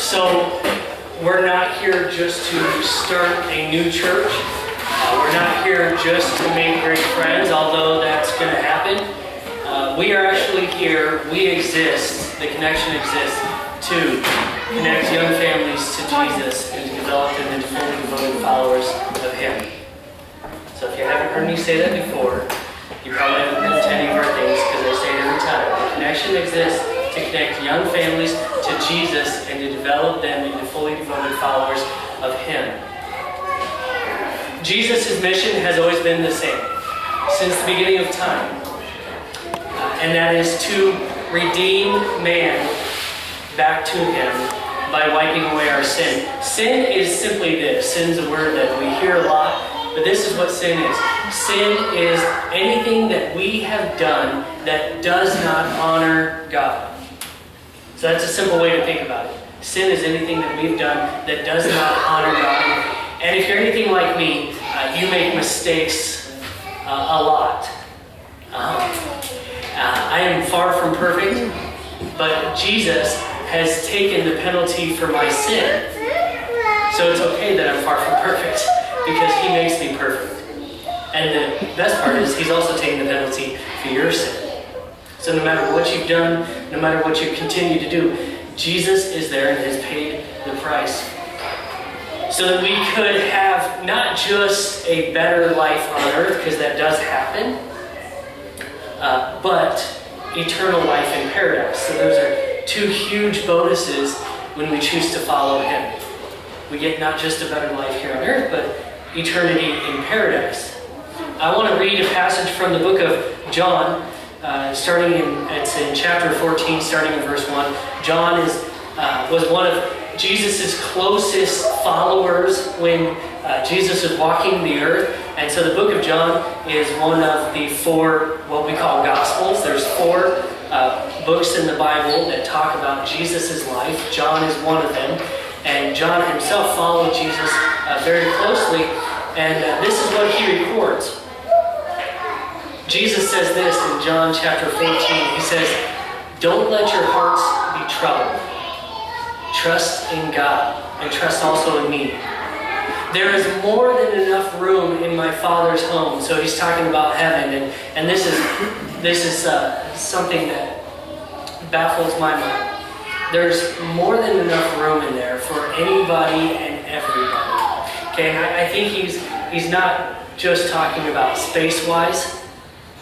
So we're not here just to start a new church. We're not here just to make great friends, although that's going to happen. We are actually here, we exist, the connection exists to connect young families to Jesus and to develop them into fully devoted followers of Him. So if you haven't heard me say that before, you probably haven't been to any of our things because I say it every time. The connection exists to connect young families to Jesus and to develop them into fully devoted followers of Him. Jesus' mission has always been the same since the beginning of time. And that is to redeem man back to Him by wiping away our sin. Sin is simply this. Sin's a word that we hear a lot, but this is what sin is. Sin is anything that we have done that does not honor God. So that's a simple way to think about it. Sin is anything that we've done that does not honor God. And if you're anything like me, you make mistakes a lot. I am far from perfect, but Jesus has taken the penalty for my sin. So it's okay that I'm far from perfect because He makes me perfect. And the best part is He's also taken the penalty for your sin. So no matter what you've done, no matter what you continue to do, Jesus is there and has paid the price. So that we could have not just a better life on earth, because that does happen, but eternal life in paradise. So those are two huge bonuses when we choose to follow Him. We get not just a better life here on earth, but eternity in paradise. I want to read a passage from the book of John, it's in chapter 14, starting in verse 1. John was one of Jesus' closest followers when Jesus was walking the earth. And so the book of John is one of the four, what we call Gospels. There's four books in the Bible that talk about Jesus' life. John is one of them. And John himself followed Jesus very closely. And this is what he records. Jesus says this in John chapter 14. He says, "Don't let your hearts be troubled. Trust in God and trust also in me. There is more than enough room in my Father's home." So he's talking about heaven, and this is something that baffles my mind. There's more than enough room in there for anybody and everybody. Okay, and I think he's not just talking about space-wise.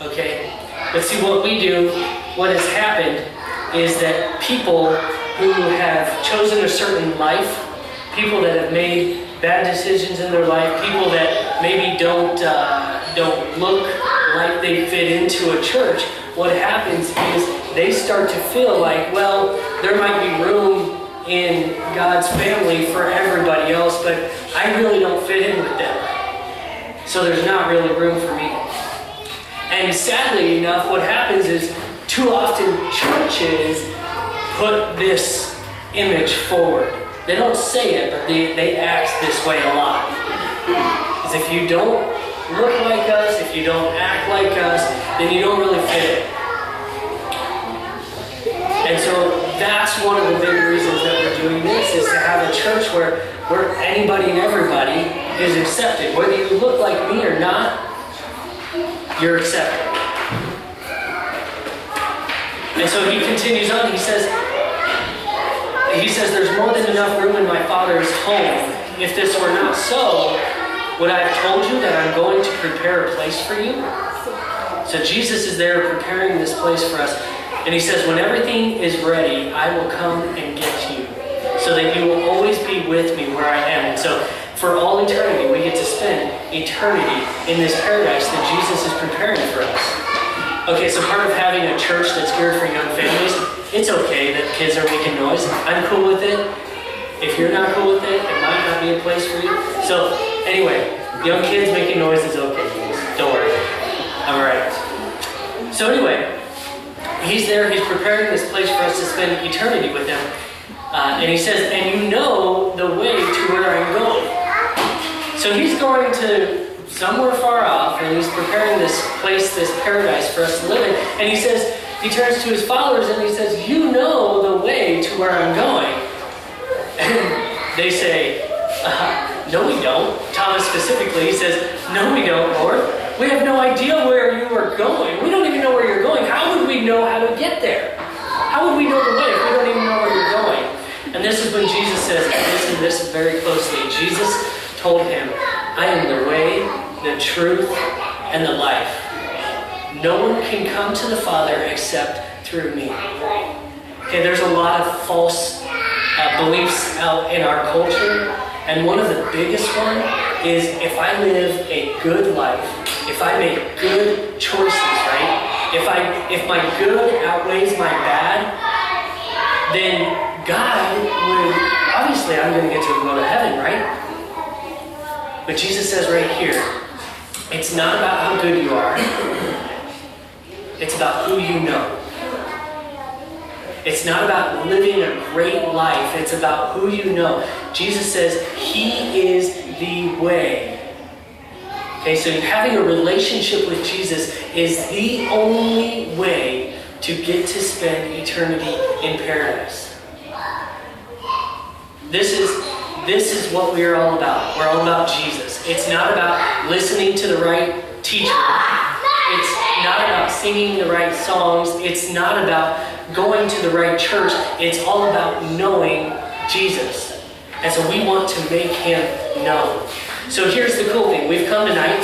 Okay, but see what we do, what has happened is that people who have chosen a certain life, people that have made bad decisions in their life, people that maybe don't look like they fit into a church, what happens is they start to feel like, well, there might be room in God's family for everybody else, but I really don't fit in with them. So there's not really room for me. And sadly enough, what happens is too often churches put this image forward. They don't say it, but they act this way a lot. Because if you don't look like us, if you don't act like us, then you don't really fit in. And so that's one of the big reasons that we're doing this, is to have a church where anybody and everybody is accepted. Whether you look like me or not, you're accepted. And so he continues on, he says, there's more than enough room in my Father's home. If this were not so, would I have told you that I'm going to prepare a place for you? So Jesus is there preparing this place for us. And he says, when everything is ready, I will come and get you, so that you will always be with me where I am. And so for all eternity, we get to spend eternity in this paradise that Jesus is preparing for us. Okay, so part of having a church that's geared for young families, it's okay that kids are making noise. I'm cool with it. If you're not cool with it, it might not be a place for you. So anyway, young kids making noise is okay. Don't worry. I'm alright. So anyway, he's there, he's preparing this place for us to spend eternity with him. And he says, and you know the way to where I'm going. So he's going to somewhere far off, and he's preparing this place, this paradise for us to live in. And he says, he turns to his followers and he says, you know the way to where I'm going. They say, no we don't. Thomas specifically, he says, no we don't, Lord. We have no idea where you are going. We don't even know where you're going. How would we know how to get there? How would we know the way if we don't even know where you're going? And this is when Jesus says, listen to this very closely. Jesus told him, I am the way, the truth, and the life. No one can come to the Father except through me. Okay, there's a lot of false beliefs out in our culture. And one of the biggest one is if I live a good life, if I make good choices, right? If my good outweighs my bad, then God would, obviously I'm going to get to go to heaven, right? But Jesus says right here, it's not about how good you are. It's about who you know. It's not about living a great life. It's about who you know. Jesus says He is the way. Okay, so having a relationship with Jesus is the only way to get to spend eternity in paradise. This is what we are all about. We're all about Jesus. It's not about listening to the right teacher. It's not about singing the right songs. It's not about going to the right church. It's all about knowing Jesus. And so we want to make Him known. So here's the cool thing. We've come tonight.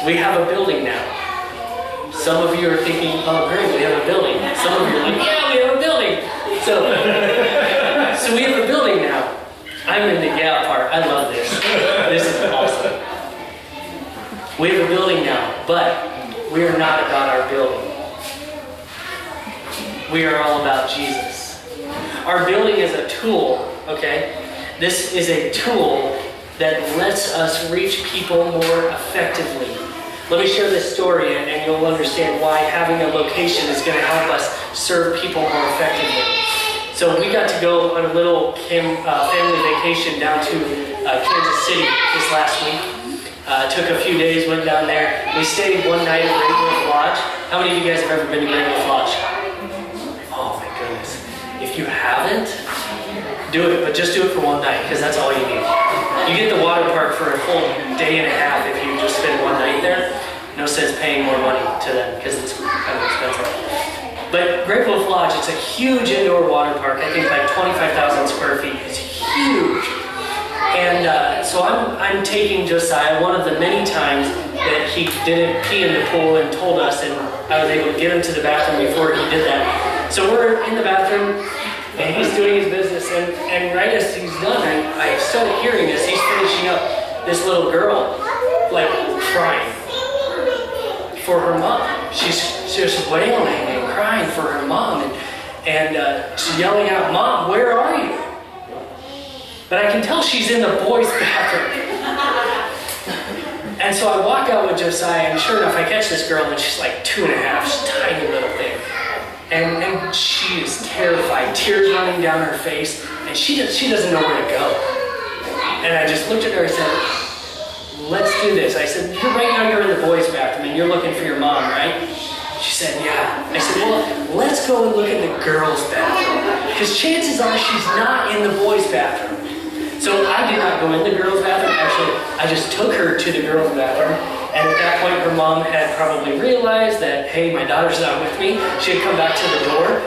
We have a building now. Some of you are thinking, oh great, we have a building. Some of you are like, yeah, we have a building. So we have a building now. I'm in the yeah part. I love this. This is awesome. We have a building now, but we are not about our building. We are all about Jesus. Our building is a tool, okay? This is a tool that lets us reach people more effectively. Let me share this story and you'll understand why having a location is going to help us serve people more effectively. So we got to go on a little family vacation down to Kansas City this last week. Took a few days, went down there. We stayed one night at Great Wolf Lodge. How many of you guys have ever been to Great Wolf Lodge? Oh my goodness. If you haven't, do it, but just do it for one night, because that's all you need. You get the water park for a full day and a half if you just spend one night there. No sense paying more money to them, because it's kind of expensive. But Great Wolf Lodge, it's a huge indoor water park. I think like 25,000 square feet. It's huge. And so I'm taking Josiah one of the many times that he didn't pee in the pool and told us, and I was able to get him to the bathroom before he did that. So we're in the bathroom, and he's doing his business, and right as he's done, I started hearing this. He's finishing up this little girl, like, crying for her mom. She's just wailing and crying for her mom, and she's yelling out, "Mom, where are you?" But I can tell she's in the boys' bathroom. And so I walk out with Josiah, and sure enough, I catch this girl, and she's like 2.5, she's a tiny little thing. And she is terrified, tears running down her face, and she doesn't know where to go. And I just looked at her and said, "Let's do this." I said, right now you're in the boys' bathroom, and you're looking for your mom, right? She said, "Yeah." I said, "Well, let's go and look in the girls' bathroom, because chances are she's not in the boys' bathroom." So I did not go in the girls' bathroom. Actually, I just took her to the girls' bathroom. And at that point, her mom had probably realized that, hey, my daughter's not with me. She had come back to the door.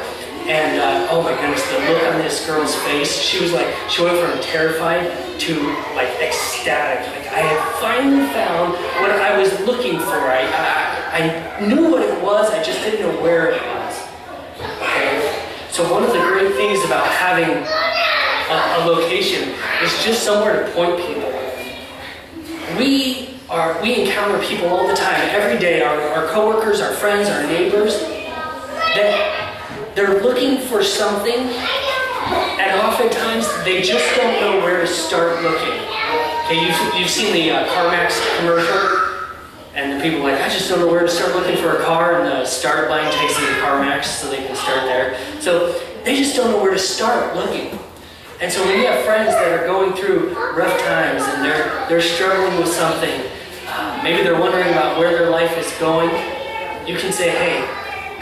And oh my goodness, the look on this girl's face. She was like, she went from terrified to like ecstatic. Like I had finally found what I was looking for. I knew what it was. I just didn't know where it was. Okay? So one of the great things about having a location is just somewhere to point people. We encounter people all the time, every day, our coworkers, our friends, our neighbors, that they're looking for something, and oftentimes they just don't know where to start looking. Okay, you've seen the CarMax commercial, and the people are like, I just don't know where to start looking for a car, and the start line takes them to CarMax so they can start there. So they just don't know where to start looking. And so when you have friends that are going through rough times and they're struggling with something, maybe they're wondering about where their life is going, you can say, hey,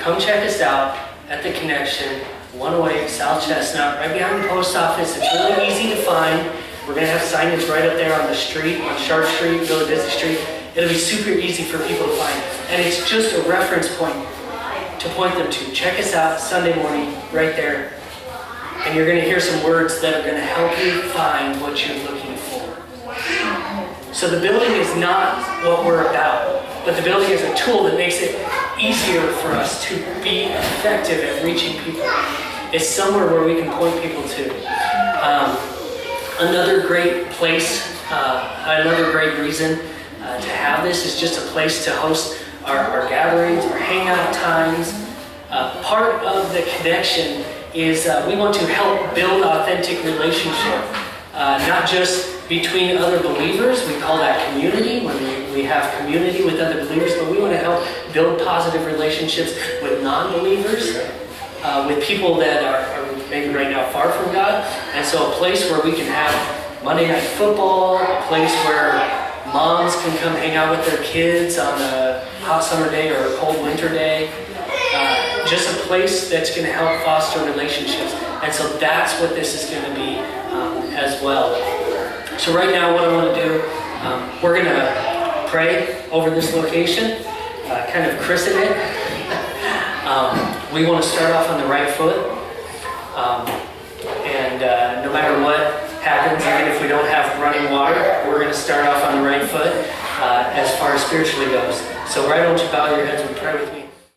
come check us out at The Connection. 108 South Chestnut, right behind the post office. It's really easy to find. We're going to have signage right up there on the street, on Sharp Street, really busy street. It'll be super easy for people to find. And it's just a reference point to point them to. Check us out Sunday morning, right there. And you're going to hear some words that are going to help you find what you're looking for. So the building is not what we're about, but the building is a tool that makes it easier for us to be effective at reaching people. It's somewhere where we can point people to. Another great place, another great reason to have this is just a place to host our gatherings, our hangout times. Part of the connection is we want to help build authentic relationship, not just between other believers. We call that community, when we have community with other believers, but we want to help build positive relationships with non-believers, with people that are maybe right now far from God. And so a place where we can have Monday Night Football, a place where moms can come hang out with their kids on a hot summer day or a cold winter day. Just a place that's going to help foster relationships. And so that's what this is going to be as well. So right now what I want to do, we're going to pray over this location, kind of christen it. We want to start off on the right foot. No matter what happens, even if we don't have running water, we're going to start off on the right foot as far as spiritually goes. So why don't you bow your heads and pray with me?